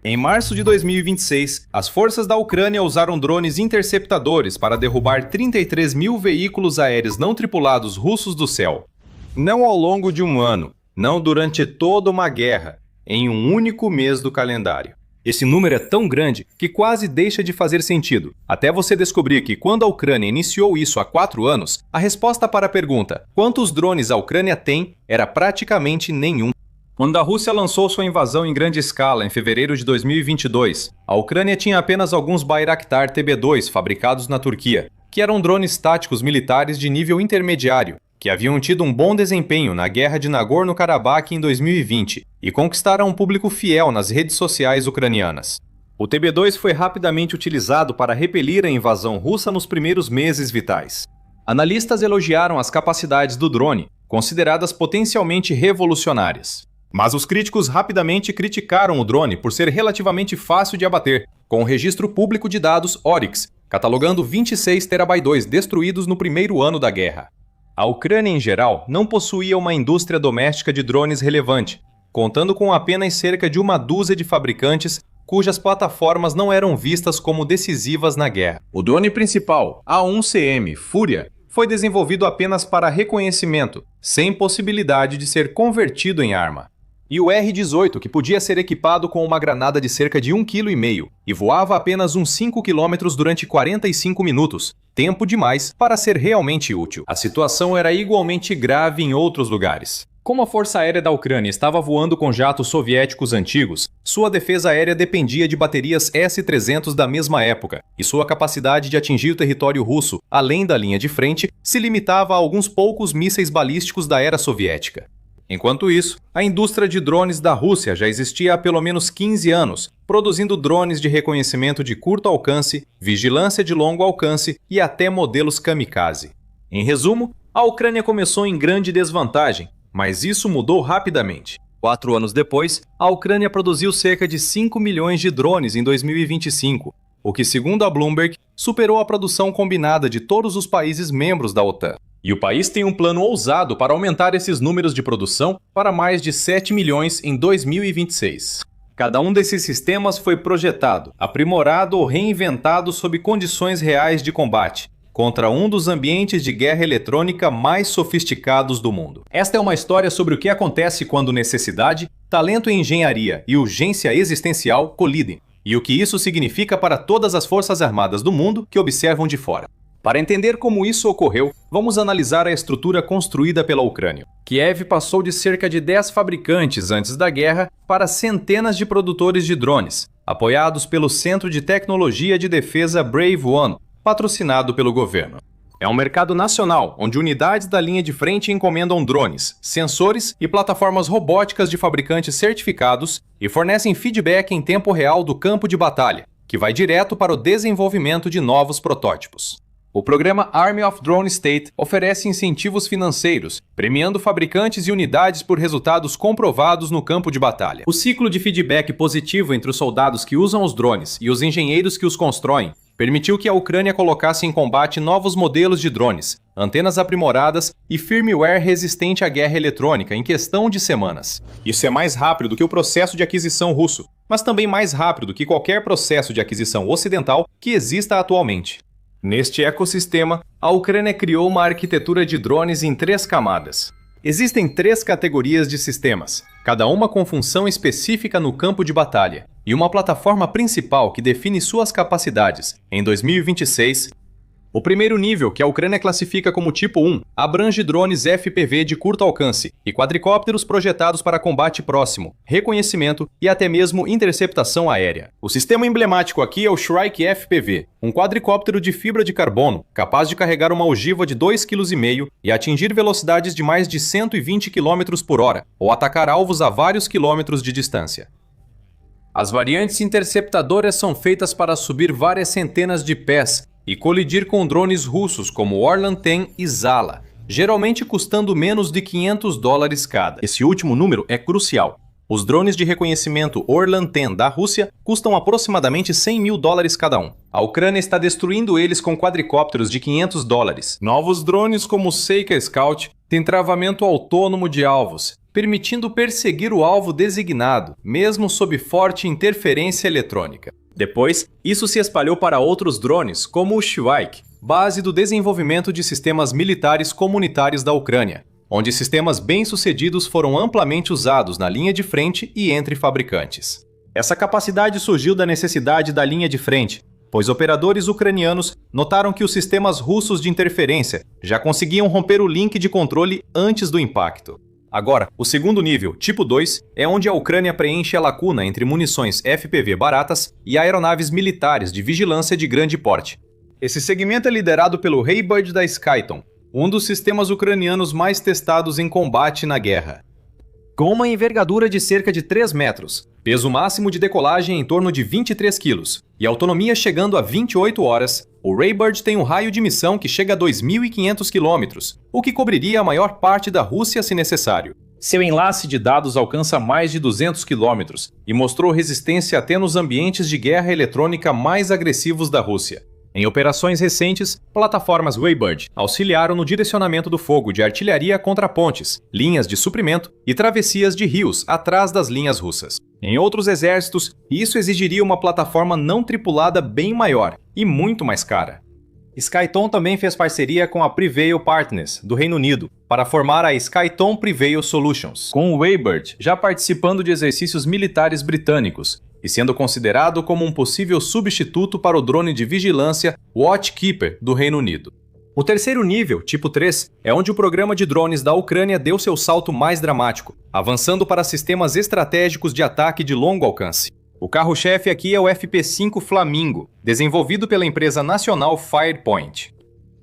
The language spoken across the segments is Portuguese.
Em março de 2026, as forças da Ucrânia usaram drones interceptadores para derrubar 33 mil veículos aéreos não tripulados russos do céu. Não ao longo de um ano, não durante toda uma guerra, em um único mês do calendário. Esse número é tão grande que quase deixa de fazer sentido, até você descobrir que quando a Ucrânia iniciou isso há 4 anos, a resposta para a pergunta "quantos drones a Ucrânia tem?" era praticamente nenhum. Quando a Rússia lançou sua invasão em grande escala em fevereiro de 2022, a Ucrânia tinha apenas alguns Bayraktar TB2 fabricados na Turquia, que eram drones táticos militares de nível intermediário, que haviam tido um bom desempenho na guerra de Nagorno-Karabakh em 2020 e conquistaram um público fiel nas redes sociais ucranianas. O TB2 foi rapidamente utilizado para repelir a invasão russa nos primeiros meses vitais. Analistas elogiaram as capacidades do drone, consideradas potencialmente revolucionárias. Mas os críticos rapidamente criticaram o drone por ser relativamente fácil de abater, com o registro público de dados Oryx, catalogando 26 TB2 destruídos no primeiro ano da guerra. A Ucrânia, em geral, não possuía uma indústria doméstica de drones relevante, contando com apenas cerca de uma dúzia de fabricantes cujas plataformas não eram vistas como decisivas na guerra. O drone principal, A1CM Fúria, foi desenvolvido apenas para reconhecimento, sem possibilidade de ser convertido em arma. E o R-18, que podia ser equipado com uma granada de cerca de 1,5 kg e voava apenas uns 5 km durante 45 minutos, tempo demais para ser realmente útil. A situação era igualmente grave em outros lugares. Como a Força Aérea da Ucrânia estava voando com jatos soviéticos antigos, sua defesa aérea dependia de baterias S-300 da mesma época, e sua capacidade de atingir o território russo, além da linha de frente, se limitava a alguns poucos mísseis balísticos da era soviética. Enquanto isso, a indústria de drones da Rússia já existia há pelo menos 15 anos, produzindo drones de reconhecimento de curto alcance, vigilância de longo alcance e até modelos kamikaze. Em resumo, a Ucrânia começou em grande desvantagem, mas isso mudou rapidamente. 4 anos depois, a Ucrânia produziu cerca de 5 milhões de drones em 2025, o que, segundo a Bloomberg, superou a produção combinada de todos os países membros da OTAN. E o país tem um plano ousado para aumentar esses números de produção para mais de 7 milhões em 2026. Cada um desses sistemas foi projetado, aprimorado ou reinventado sob condições reais de combate, contra um dos ambientes de guerra eletrônica mais sofisticados do mundo. Esta é uma história sobre o que acontece quando necessidade, talento em engenharia e urgência existencial colidem, e o que isso significa para todas as forças armadas do mundo que observam de fora. Para entender como isso ocorreu, vamos analisar a estrutura construída pela Ucrânia. Kiev passou de cerca de 10 fabricantes antes da guerra para centenas de produtores de drones, apoiados pelo Centro de Tecnologia de Defesa Brave One, patrocinado pelo governo. É um mercado nacional, onde unidades da linha de frente encomendam drones, sensores e plataformas robóticas de fabricantes certificados e fornecem feedback em tempo real do campo de batalha, que vai direto para o desenvolvimento de novos protótipos. O programa Army of Drone State oferece incentivos financeiros, premiando fabricantes e unidades por resultados comprovados no campo de batalha. O ciclo de feedback positivo entre os soldados que usam os drones e os engenheiros que os constroem permitiu que a Ucrânia colocasse em combate novos modelos de drones, antenas aprimoradas e firmware resistente à guerra eletrônica em questão de semanas. Isso é mais rápido do que o processo de aquisição russo, mas também mais rápido do que qualquer processo de aquisição ocidental que exista atualmente. Neste ecossistema, a Ucrânia criou uma arquitetura de drones em 3 camadas. Existem 3 categorias de sistemas, cada uma com função específica no campo de batalha, e uma plataforma principal que define suas capacidades. Em 2026, o primeiro nível, que a Ucrânia classifica como tipo 1, abrange drones FPV de curto alcance e quadricópteros projetados para combate próximo, reconhecimento e até mesmo interceptação aérea. O sistema emblemático aqui é o Shrike FPV, um quadricóptero de fibra de carbono capaz de carregar uma ogiva de 2,5 kg e atingir velocidades de mais de 120 km por hora, ou atacar alvos a vários quilômetros de distância. As variantes interceptadoras são feitas para subir várias centenas de pés e colidir com drones russos como Orlan 10 e Zala, geralmente custando menos de $500 cada. Esse último número é crucial. Os drones de reconhecimento Orlan 10 da Rússia custam aproximadamente $100 mil cada um. A Ucrânia está destruindo eles com quadricópteros de $500. Novos drones como o Seika Scout têm travamento autônomo de alvos permitindo perseguir o alvo designado, mesmo sob forte interferência eletrônica. Depois, isso se espalhou para outros drones, como o Shvike, base do desenvolvimento de sistemas militares comunitários da Ucrânia, onde sistemas bem-sucedidos foram amplamente usados na linha de frente e entre fabricantes. Essa capacidade surgiu da necessidade da linha de frente, pois operadores ucranianos notaram que os sistemas russos de interferência já conseguiam romper o link de controle antes do impacto. Agora, o segundo nível, tipo 2, é onde a Ucrânia preenche a lacuna entre munições FPV baratas e aeronaves militares de vigilância de grande porte. Esse segmento é liderado pelo Raybird da Skyton, um dos sistemas ucranianos mais testados em combate na guerra. Com uma envergadura de cerca de 3 metros, peso máximo de decolagem em torno de 23 kg e autonomia chegando a 28 horas, o Raybird tem um raio de missão que chega a 2.500 km, o que cobriria a maior parte da Rússia se necessário. Seu enlace de dados alcança mais de 200 km e mostrou resistência até nos ambientes de guerra eletrônica mais agressivos da Rússia. Em operações recentes, plataformas Raybird auxiliaram no direcionamento do fogo de artilharia contra pontes, linhas de suprimento e travessias de rios atrás das linhas russas. Em outros exércitos, isso exigiria uma plataforma não tripulada bem maior e muito mais cara. Skyton também fez parceria com a Prevail Partners, do Reino Unido, para formar a Skyton Prevail Solutions, com o Raybird já participando de exercícios militares britânicos e sendo considerado como um possível substituto para o drone de vigilância Watchkeeper do Reino Unido. O terceiro nível, tipo 3, é onde o programa de drones da Ucrânia deu seu salto mais dramático, avançando para sistemas estratégicos de ataque de longo alcance. O carro-chefe aqui é o FP5 Flamingo, desenvolvido pela empresa nacional Firepoint.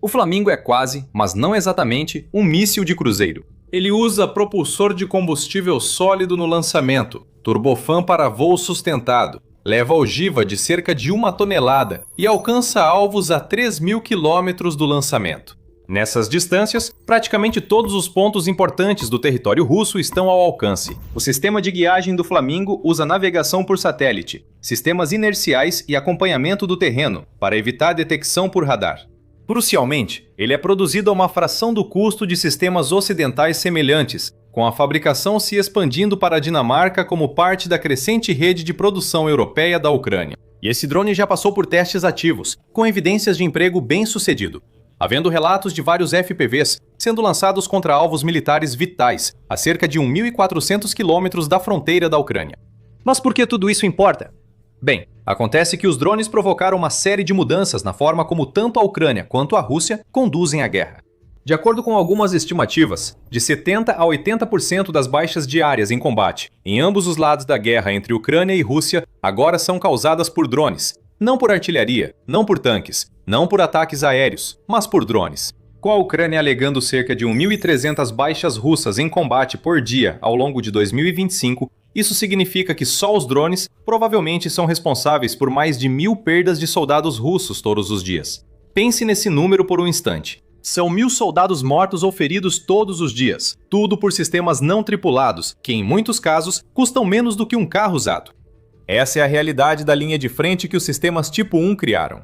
O Flamingo é quase, mas não exatamente, um míssil de cruzeiro. Ele usa propulsor de combustível sólido no lançamento, turbofan para voo sustentado, leva ogiva de cerca de 1 tonelada e alcança alvos a 3.000 km do lançamento. Nessas distâncias, praticamente todos os pontos importantes do território russo estão ao alcance. O sistema de guiagem do Flamingo usa navegação por satélite, sistemas inerciais e acompanhamento do terreno, para evitar detecção por radar. Crucialmente, ele é produzido a uma fração do custo de sistemas ocidentais semelhantes, com a fabricação se expandindo para a Dinamarca como parte da crescente rede de produção europeia da Ucrânia. E esse drone já passou por testes ativos, com evidências de emprego bem-sucedido, havendo relatos de vários FPVs sendo lançados contra alvos militares vitais, a cerca de 1.400 quilômetros da fronteira da Ucrânia. Mas por que tudo isso importa? Bem, acontece que os drones provocaram uma série de mudanças na forma como tanto a Ucrânia quanto a Rússia conduzem a guerra. De acordo com algumas estimativas, de 70% a 80% das baixas diárias em combate em ambos os lados da guerra entre Ucrânia e Rússia agora são causadas por drones, não por artilharia, não por tanques, não por ataques aéreos, mas por drones. Com a Ucrânia alegando cerca de 1.300 baixas russas em combate por dia ao longo de 2025, isso significa que só os drones provavelmente são responsáveis por mais de 1.000 perdas de soldados russos todos os dias. Pense nesse número por um instante. São 1.000 soldados mortos ou feridos todos os dias, tudo por sistemas não tripulados, que em muitos casos custam menos do que um carro usado. Essa é a realidade da linha de frente que os sistemas tipo 1 criaram.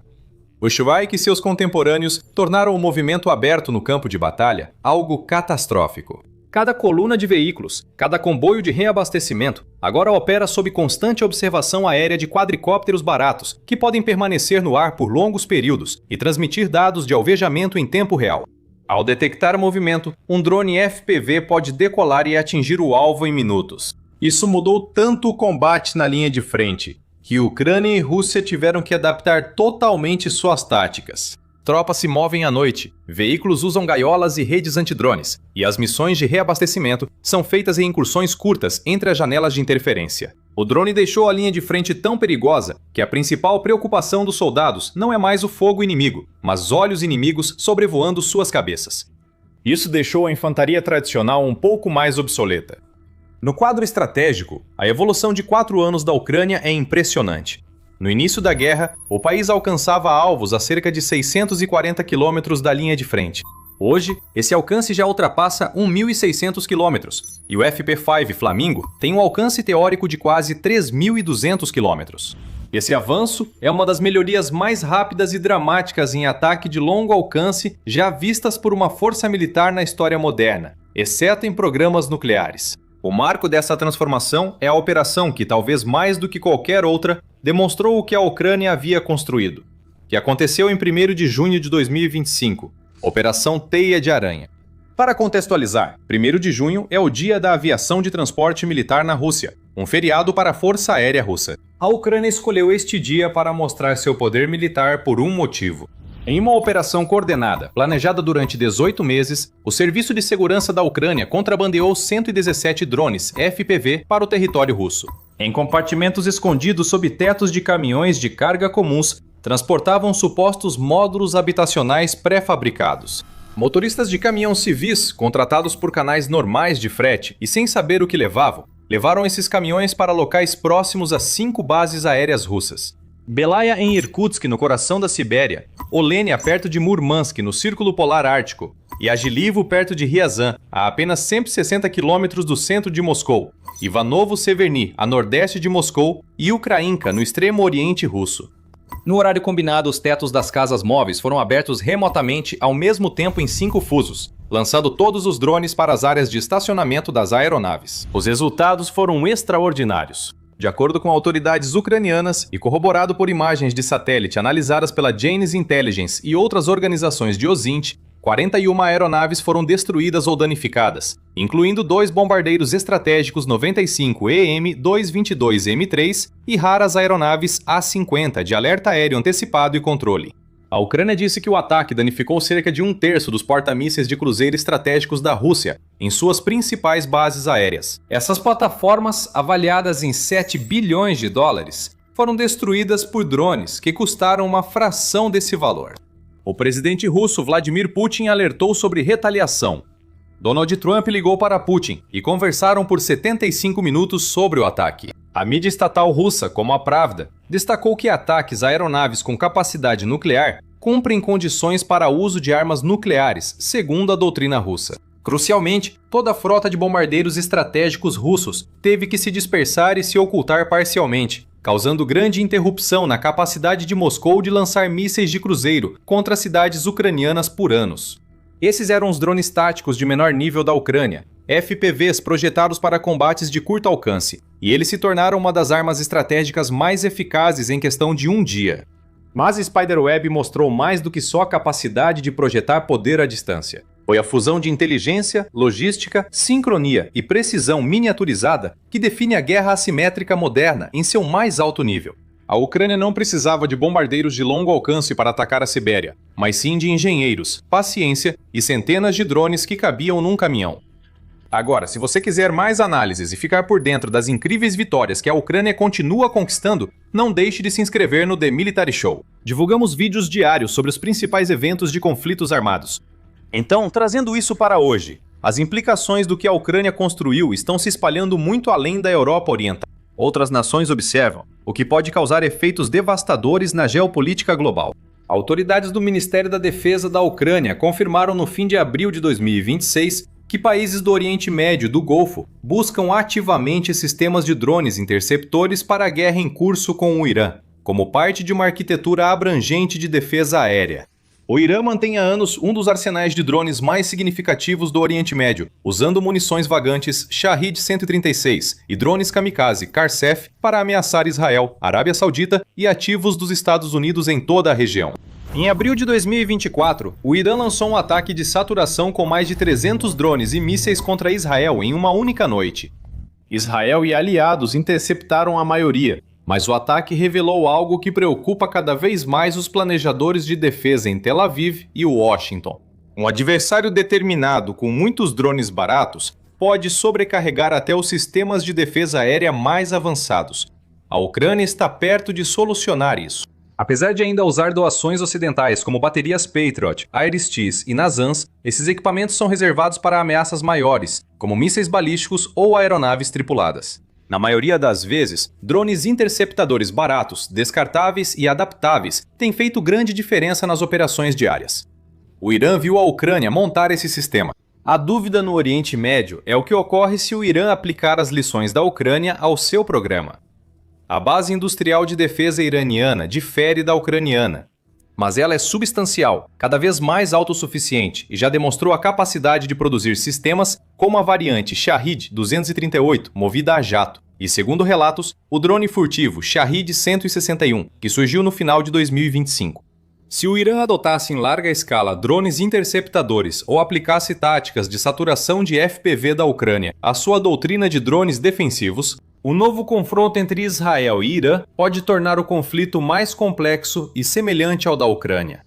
O Shvike e seus contemporâneos tornaram o movimento aberto no campo de batalha algo catastrófico. Cada coluna de veículos, cada comboio de reabastecimento, agora opera sob constante observação aérea de quadricópteros baratos, que podem permanecer no ar por longos períodos e transmitir dados de alvejamento em tempo real. Ao detectar movimento, um drone FPV pode decolar e atingir o alvo em minutos. Isso mudou tanto o combate na linha de frente, que Ucrânia e Rússia tiveram que adaptar totalmente suas táticas. Tropas se movem à noite, veículos usam gaiolas e redes antidrones, e as missões de reabastecimento são feitas em incursões curtas entre as janelas de interferência. O drone deixou a linha de frente tão perigosa que a principal preocupação dos soldados não é mais o fogo inimigo, mas olhos inimigos sobrevoando suas cabeças. Isso deixou a infantaria tradicional um pouco mais obsoleta. No quadro estratégico, a evolução de 4 anos da Ucrânia é impressionante. No início da guerra, o país alcançava alvos a cerca de 640 quilômetros da linha de frente. Hoje, esse alcance já ultrapassa 1.600 quilômetros, e o FP5 Flamingo tem um alcance teórico de quase 3.200 quilômetros. Esse avanço é uma das melhorias mais rápidas e dramáticas em ataque de longo alcance já vistas por uma força militar na história moderna, exceto em programas nucleares. O marco dessa transformação é a operação que, talvez mais do que qualquer outra, demonstrou o que a Ucrânia havia construído, que aconteceu em 1º de junho de 2025, Operação Teia de Aranha. Para contextualizar, 1º de junho é o Dia da Aviação de Transporte Militar na Rússia, um feriado para a Força Aérea Russa. A Ucrânia escolheu este dia para mostrar seu poder militar por um motivo. Em uma operação coordenada, planejada durante 18 meses, o Serviço de Segurança da Ucrânia contrabandeou 117 drones FPV para o território russo. Em compartimentos escondidos sob tetos de caminhões de carga comuns, transportavam supostos módulos habitacionais pré-fabricados. Motoristas de caminhão civis, contratados por canais normais de frete e sem saber o que levaram esses caminhões para locais próximos a 5 bases aéreas russas. Belaya em Irkutsk, no coração da Sibéria, Olenia perto de Murmansk, no Círculo Polar Ártico, e Agilivo perto de Ryazan, a apenas 160 quilômetros do centro de Moscou, Ivanovo-Severny, a nordeste de Moscou, e Ukrainka, no extremo oriente russo. No horário combinado, os tetos das casas móveis foram abertos remotamente ao mesmo tempo em 5 fusos, lançando todos os drones para as áreas de estacionamento das aeronaves. Os resultados foram extraordinários. De acordo com autoridades ucranianas e corroborado por imagens de satélite analisadas pela Janes Intelligence e outras organizações de OSINT, 41 aeronaves foram destruídas ou danificadas, incluindo 2 bombardeiros estratégicos 95 EM-222M3 e raras aeronaves A-50 de alerta aéreo antecipado e controle. A Ucrânia disse que o ataque danificou cerca de 1/3 dos porta-mísseis de cruzeiro estratégicos da Rússia em suas principais bases aéreas. Essas plataformas, avaliadas em 7 bilhões de dólares, foram destruídas por drones que custaram uma fração desse valor. O presidente russo Vladimir Putin alertou sobre retaliação. Donald Trump ligou para Putin e conversaram por 75 minutos sobre o ataque. A mídia estatal russa, como a Pravda, destacou que ataques a aeronaves com capacidade nuclear cumprem condições para uso de armas nucleares, segundo a doutrina russa. Crucialmente, toda a frota de bombardeiros estratégicos russos teve que se dispersar e se ocultar parcialmente, causando grande interrupção na capacidade de Moscou de lançar mísseis de cruzeiro contra cidades ucranianas por anos. Esses eram os drones táticos de menor nível da Ucrânia, FPVs projetados para combates de curto alcance, e eles se tornaram uma das armas estratégicas mais eficazes em questão de um dia. Mas Spiderweb mostrou mais do que só a capacidade de projetar poder à distância. Foi a fusão de inteligência, logística, sincronia e precisão miniaturizada que define a guerra assimétrica moderna em seu mais alto nível. A Ucrânia não precisava de bombardeiros de longo alcance para atacar a Sibéria, mas sim de engenheiros, paciência e centenas de drones que cabiam num caminhão. Agora, se você quiser mais análises e ficar por dentro das incríveis vitórias que a Ucrânia continua conquistando, não deixe de se inscrever no The Military Show. Divulgamos vídeos diários sobre os principais eventos de conflitos armados. Então, trazendo isso para hoje, as implicações do que a Ucrânia construiu estão se espalhando muito além da Europa Oriental. Outras nações observam, o que pode causar efeitos devastadores na geopolítica global. Autoridades do Ministério da Defesa da Ucrânia confirmaram no fim de abril de 2026 que países do Oriente Médio e do Golfo buscam ativamente sistemas de drones interceptores para a guerra em curso com o Irã, como parte de uma arquitetura abrangente de defesa aérea. O Irã mantém há anos um dos arsenais de drones mais significativos do Oriente Médio, usando munições vagantes Shahed 136 e drones kamikaze Karsef para ameaçar Israel, Arábia Saudita e ativos dos Estados Unidos em toda a região. Em abril de 2024, o Irã lançou um ataque de saturação com mais de 300 drones e mísseis contra Israel em uma única noite. Israel e aliados interceptaram a maioria, mas o ataque revelou algo que preocupa cada vez mais os planejadores de defesa em Tel Aviv e Washington. Um adversário determinado com muitos drones baratos pode sobrecarregar até os sistemas de defesa aérea mais avançados. A Ucrânia está perto de solucionar isso. Apesar de ainda usar doações ocidentais como baterias Patriot, Iris-T e Nassans, esses equipamentos são reservados para ameaças maiores, como mísseis balísticos ou aeronaves tripuladas. Na maioria das vezes, drones interceptadores baratos, descartáveis e adaptáveis têm feito grande diferença nas operações diárias. O Irã viu a Ucrânia montar esse sistema. A dúvida no Oriente Médio é o que ocorre se o Irã aplicar as lições da Ucrânia ao seu programa. A base industrial de defesa iraniana difere da ucraniana. mas ela é substancial, cada vez mais autossuficiente e já demonstrou a capacidade de produzir sistemas como a variante Shahed 238, movida a jato, e, segundo relatos, o drone furtivo Shahed 161, que surgiu no final de 2025. Se o Irã adotasse em larga escala drones interceptadores ou aplicasse táticas de saturação de FPV da Ucrânia à sua doutrina de drones defensivos, o novo confronto entre Israel e Irã pode tornar o conflito mais complexo e semelhante ao da Ucrânia.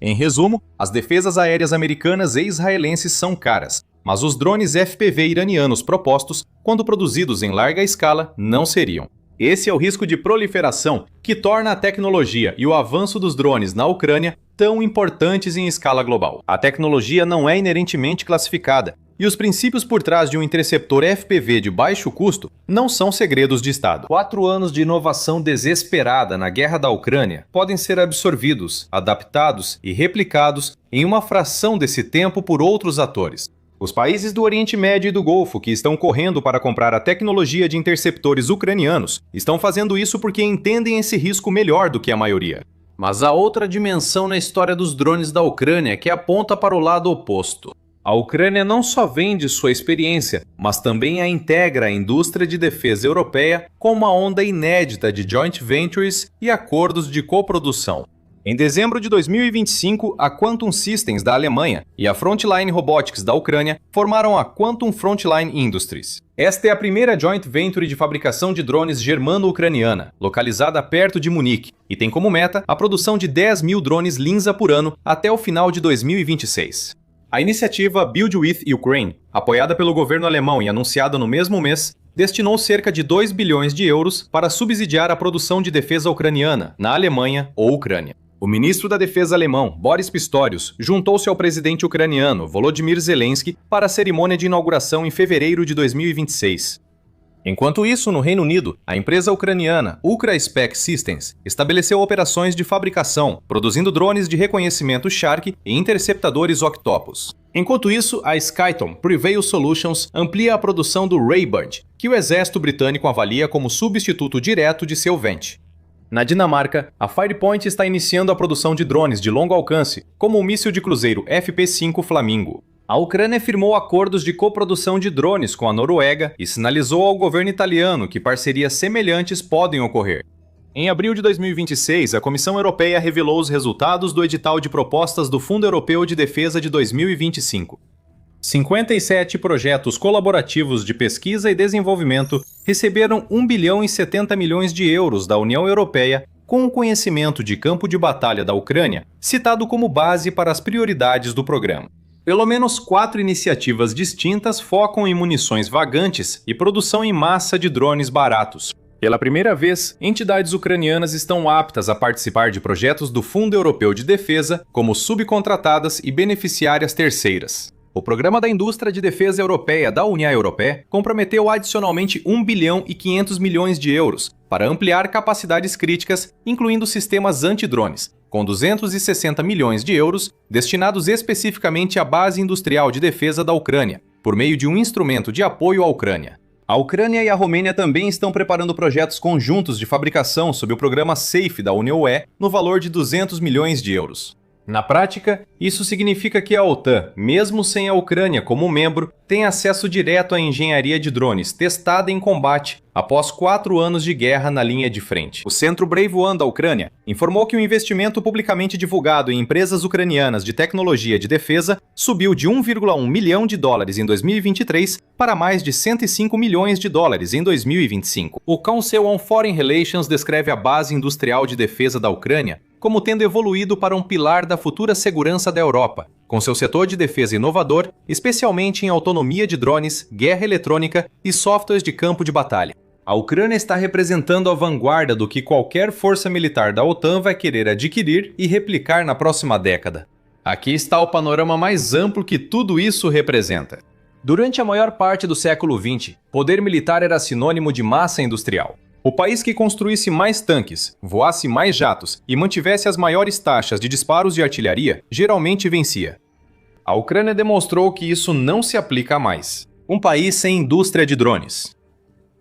Em resumo, as defesas aéreas americanas e israelenses são caras, mas os drones FPV iranianos propostos, quando produzidos em larga escala, não seriam. Esse é o risco de proliferação que torna a tecnologia e o avanço dos drones na Ucrânia tão importantes em escala global. A tecnologia não é inerentemente classificada, e os princípios por trás de um interceptor FPV de baixo custo não são segredos de Estado. 4 anos de inovação desesperada na guerra da Ucrânia podem ser absorvidos, adaptados e replicados em uma fração desse tempo por outros atores. Os países do Oriente Médio e do Golfo que estão correndo para comprar a tecnologia de interceptores ucranianos estão fazendo isso porque entendem esse risco melhor do que a maioria. Mas há outra dimensão na história dos drones da Ucrânia que aponta para o lado oposto. A Ucrânia não só vende sua experiência, mas também a integra à indústria de defesa europeia com uma onda inédita de joint ventures e acordos de coprodução. Em dezembro de 2025, a Quantum Systems da Alemanha e a Frontline Robotics da Ucrânia formaram a Quantum Frontline Industries. Esta é a primeira joint venture de fabricação de drones germano-ucraniana, localizada perto de Munique, e tem como meta a produção de 10 mil drones Linsa por ano até o final de 2026. A iniciativa Build with Ukraine, apoiada pelo governo alemão e anunciada no mesmo mês, destinou cerca de 2 bilhões de euros para subsidiar a produção de defesa ucraniana na Alemanha ou Ucrânia. O ministro da Defesa alemão, Boris Pistorius, juntou-se ao presidente ucraniano, Volodymyr Zelensky, para a cerimônia de inauguração em fevereiro de 2026. Enquanto isso, no Reino Unido, a empresa ucraniana UkraSpec Systems estabeleceu operações de fabricação, produzindo drones de reconhecimento Shark e interceptadores Octopus. Enquanto isso, a Skyton Prevail Solutions amplia a produção do Raybird, que o exército britânico avalia como substituto direto de seu Vent. Na Dinamarca, a Firepoint está iniciando a produção de drones de longo alcance, como o míssil de cruzeiro FP-5 Flamingo. A Ucrânia firmou acordos de coprodução de drones com a Noruega e sinalizou ao governo italiano que parcerias semelhantes podem ocorrer. Em abril de 2026, a Comissão Europeia revelou os resultados do edital de propostas do Fundo Europeu de Defesa de 2025. 57 projetos colaborativos de pesquisa e desenvolvimento receberam 1 bilhão e 70 milhões de euros da União Europeia com o conhecimento de campo de batalha da Ucrânia citado como base para as prioridades do programa. Pelo menos 4 iniciativas distintas focam em munições vagantes e produção em massa de drones baratos. Pela primeira vez, entidades ucranianas estão aptas a participar de projetos do Fundo Europeu de Defesa como subcontratadas e beneficiárias terceiras. O Programa da Indústria de Defesa Europeia da União Europeia comprometeu adicionalmente 1 bilhão e 500 milhões de euros para ampliar capacidades críticas, incluindo sistemas antidrones, com 260 milhões de euros destinados especificamente à base industrial de defesa da Ucrânia, por meio de um instrumento de apoio à Ucrânia. A Ucrânia e a Romênia também estão preparando projetos conjuntos de fabricação sob o programa SAFE da União UE, no valor de 200 milhões de euros. Na prática, isso significa que a OTAN, mesmo sem a Ucrânia como membro, tem acesso direto à engenharia de drones testada em combate após 4 anos de guerra na linha de frente. O Centro Brave One da Ucrânia informou que o investimento publicamente divulgado em empresas ucranianas de tecnologia de defesa subiu de 1,1 milhão de dólares em 2023 para mais de 105 milhões de dólares em 2025. O Council on Foreign Relations descreve a base industrial de defesa da Ucrânia como tendo evoluído para um pilar da futura segurança da Europa, com seu setor de defesa inovador, especialmente em autonomia de drones, guerra eletrônica e softwares de campo de batalha. A Ucrânia está representando a vanguarda do que qualquer força militar da OTAN vai querer adquirir e replicar na próxima década. Aqui está o panorama mais amplo que tudo isso representa. Durante a maior parte do século XX, poder militar era sinônimo de massa industrial. O país que construísse mais tanques, voasse mais jatos e mantivesse as maiores taxas de disparos de artilharia, geralmente vencia. A Ucrânia demonstrou que isso não se aplica mais. Um país sem indústria de drones.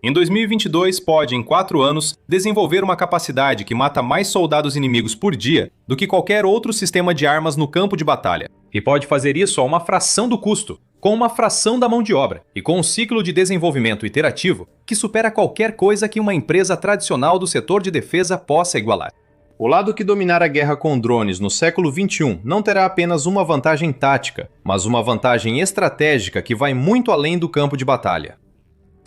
Em 2022, pode, em 4 anos, desenvolver uma capacidade que mata mais soldados inimigos por dia do que qualquer outro sistema de armas no campo de batalha. E pode fazer isso a uma fração do custo, com uma fração da mão de obra e com um ciclo de desenvolvimento iterativo que supera qualquer coisa que uma empresa tradicional do setor de defesa possa igualar. O lado que dominar a guerra com drones no século XXI não terá apenas uma vantagem tática, mas uma vantagem estratégica que vai muito além do campo de batalha.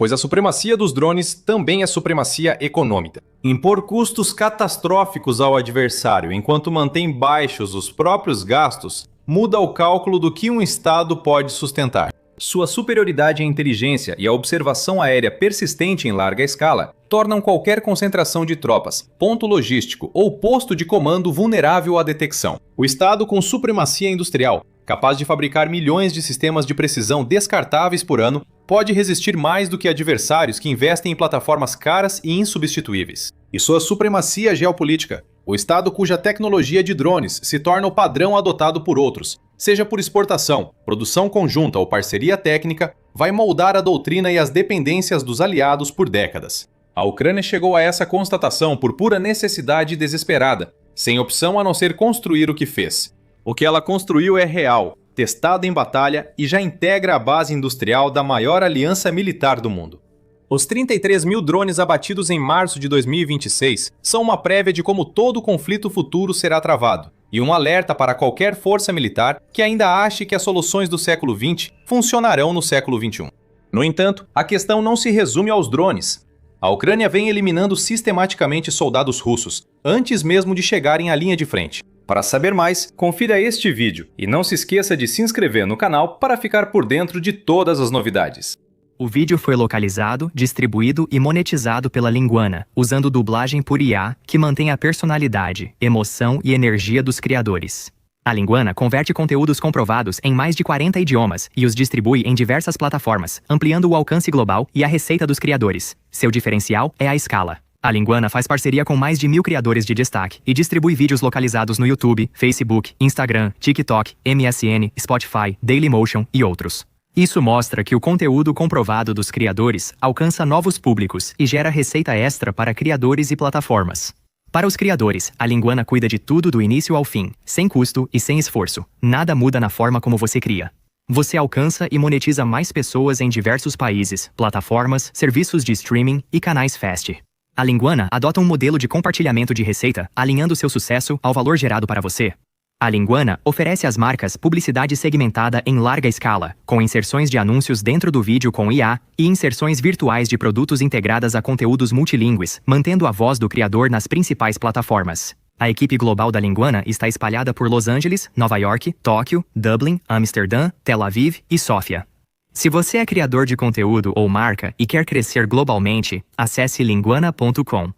Pois a supremacia dos drones também é supremacia econômica. Impor custos catastróficos ao adversário enquanto mantém baixos os próprios gastos muda o cálculo do que um Estado pode sustentar. Sua superioridade em inteligência e a observação aérea persistente em larga escala tornam qualquer concentração de tropas, ponto logístico ou posto de comando vulnerável à detecção. O Estado com supremacia industrial, capaz de fabricar milhões de sistemas de precisão descartáveis por ano, pode resistir mais do que adversários que investem em plataformas caras e insubstituíveis. E sua supremacia geopolítica, o Estado cuja tecnologia de drones se torna o padrão adotado por outros, seja por exportação, produção conjunta ou parceria técnica, vai moldar a doutrina e as dependências dos aliados por décadas. A Ucrânia chegou a essa constatação por pura necessidade desesperada, sem opção a não ser construir o que fez. O que ela construiu é real, testado em batalha e já integra a base industrial da maior aliança militar do mundo. Os 33 mil drones abatidos em março de 2026 são uma prévia de como todo conflito futuro será travado, e um alerta para qualquer força militar que ainda ache que as soluções do século XX funcionarão no século XXI. No entanto, a questão não se resume aos drones. A Ucrânia vem eliminando sistematicamente soldados russos, antes mesmo de chegarem à linha de frente. Para saber mais, confira este vídeo e não se esqueça de se inscrever no canal para ficar por dentro de todas as novidades. O vídeo foi localizado, distribuído e monetizado pela Linguana, usando dublagem por IA, que mantém a personalidade, emoção e energia dos criadores. A Linguana converte conteúdos comprovados em mais de 40 idiomas e os distribui em diversas plataformas, ampliando o alcance global e a receita dos criadores. Seu diferencial é a escala. A Linguana faz parceria com mais de 1000 criadores de destaque e distribui vídeos localizados no YouTube, Facebook, Instagram, TikTok, MSN, Spotify, Dailymotion e outros. Isso mostra que o conteúdo comprovado dos criadores alcança novos públicos e gera receita extra para criadores e plataformas. Para os criadores, a Linguana cuida de tudo do início ao fim, sem custo e sem esforço. Nada muda na forma como você cria. Você alcança e monetiza mais pessoas em diversos países, plataformas, serviços de streaming e canais fast. A Linguana adota um modelo de compartilhamento de receita, alinhando seu sucesso ao valor gerado para você. A Linguana oferece às marcas publicidade segmentada em larga escala, com inserções de anúncios dentro do vídeo com IA e inserções virtuais de produtos integradas a conteúdos multilingües, mantendo a voz do criador nas principais plataformas. A equipe global da Linguana está espalhada por Los Angeles, Nova York, Tóquio, Dublin, Amsterdã, Tel Aviv e Sófia. Se você é criador de conteúdo ou marca e quer crescer globalmente, acesse linguana.com.